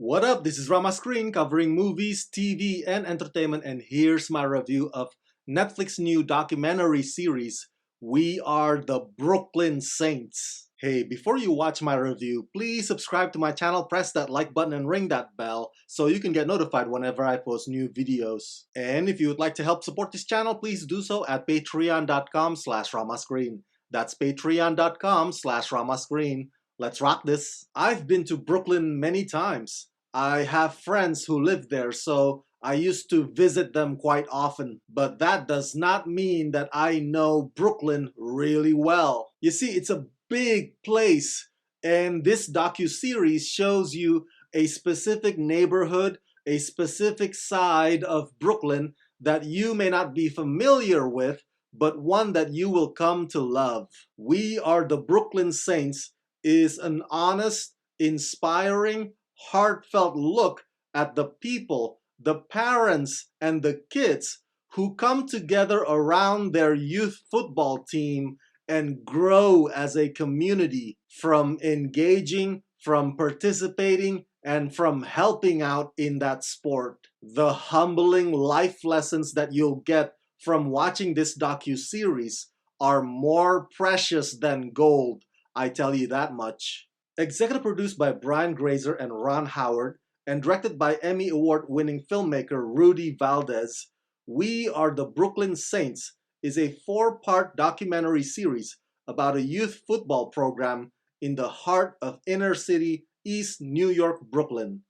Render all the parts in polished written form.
What up? This is Rama Screen covering movies, TV, and entertainment, and here's my review of Netflix's new documentary series, We Are the Brooklyn Saints. Hey, before you watch my review, please subscribe to my channel, press that like button, and ring that bell so you can get notified whenever I post new videos. And if you would like to help support this channel, please do so at patreon.com/ramascreen. That's patreon.com/ramascreen. Let's rock this. I've been to Brooklyn many times. I have friends who live there, so I used to visit them quite often. But that does not mean that I know Brooklyn really well. You see, it's a big place, and this docu-series shows you a specific neighborhood, a specific side of Brooklyn that you may not be familiar with, but one that you will come to love. We Are the Brooklyn Saints is an honest, inspiring, heartfelt look at the people, the parents, and the kids who come together around their youth football team and grow as a community from engaging, from participating, and from helping out in that sport. The humbling life lessons that you'll get from watching this docu-series are more precious than gold. I tell you that much. Executive produced by Brian Grazer and Ron Howard, and directed by Emmy Award-winning filmmaker Rudy Valdez, We Are the Brooklyn Saints is a 4-part documentary series about a youth football program in the heart of inner-city East New York, Brooklyn.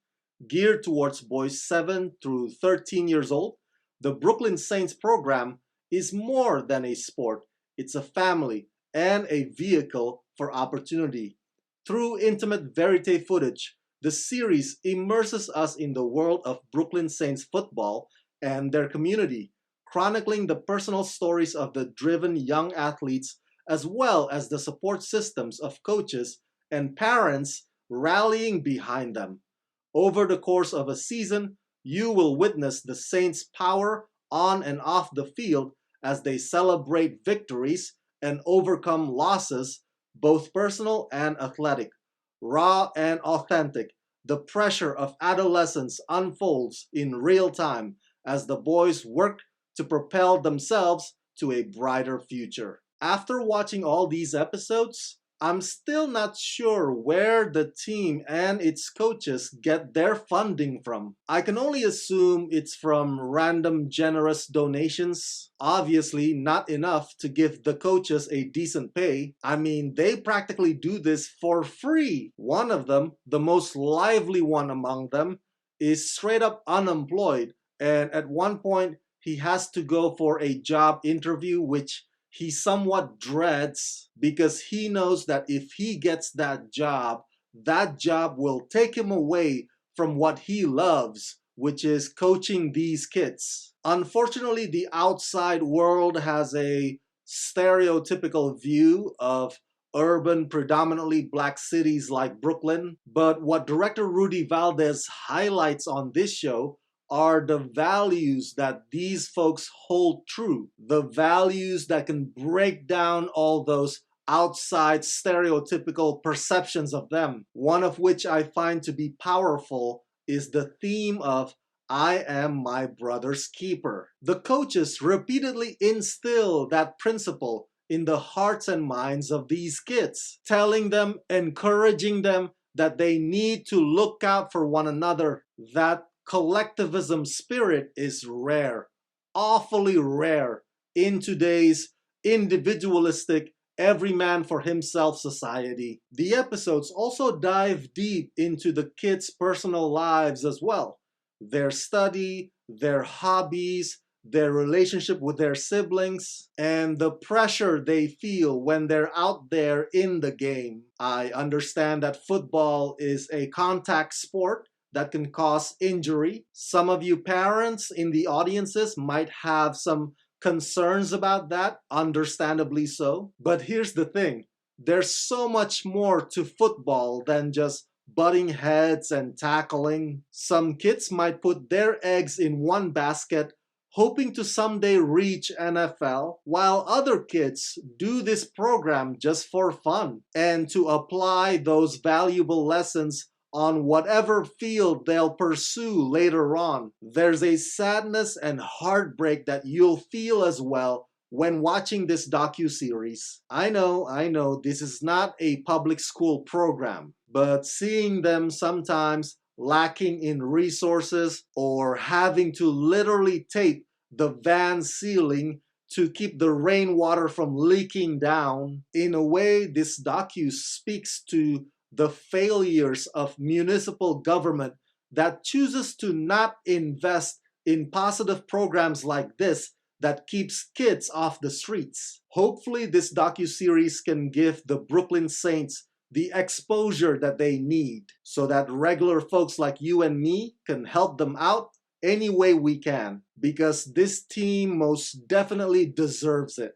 Geared towards boys 7 through 13 years old, the Brooklyn Saints program is more than a sport. It's a family and a vehicle for opportunity. Through intimate verite footage, the series immerses us in the world of Brooklyn Saints football and their community, chronicling the personal stories of the driven young athletes as well as the support systems of coaches and parents rallying behind them. Over the course of a season, you will witness the Saints' power on and off the field as they celebrate victories and overcome losses, both personal and athletic. Raw and authentic, the pressure of adolescence unfolds in real time as the boys work to propel themselves to a brighter future. After watching all these episodes, I'm still not sure where the team and its coaches get their funding from. I can only assume it's from random generous donations. Obviously not enough to give the coaches a decent pay. I mean, they practically do this for free. One of them, the most lively one among them, is straight up unemployed, and at one point he has to go for a job interview which he somewhat dreads because he knows that if he gets that job will take him away from what he loves, which is coaching these kids. Unfortunately, the outside world has a stereotypical view of urban, predominantly black cities like Brooklyn, but what director Rudy Valdez highlights on this show are the values that these folks hold true, the values that can break down all those outside stereotypical perceptions of them. One of which I find to be powerful is the theme of I am my brother's keeper. The coaches repeatedly instill that principle in the hearts and minds of these kids, telling them, encouraging them that they need to look out for one another, that collectivism spirit is rare, awfully rare in today's individualistic, every man for himself society. The episodes also dive deep into the kids' personal lives as well. Their study, their hobbies, their relationship with their siblings, and the pressure they feel when they're out there in the game. I understand that football is a contact sport that can cause injury. Some of you parents in the audiences might have some concerns about that, understandably so. But here's the thing, there's so much more to football than just butting heads and tackling. Some kids might put their eggs in one basket hoping to someday reach NFL, while other kids do this program just for fun and to apply those valuable lessons on whatever field they'll pursue later on. There's a sadness and heartbreak that you'll feel as well when watching this docu-series. I know, this is not a public school program, but seeing them sometimes lacking in resources or having to literally tape the van ceiling to keep the rainwater from leaking down. In a way, this docu speaks to the failures of municipal government that chooses to not invest in positive programs like this that keeps kids off the streets. Hopefully, this docu-series can give the Brooklyn Saints the exposure that they need so that regular folks like you and me can help them out any way we can, because this team most definitely deserves it.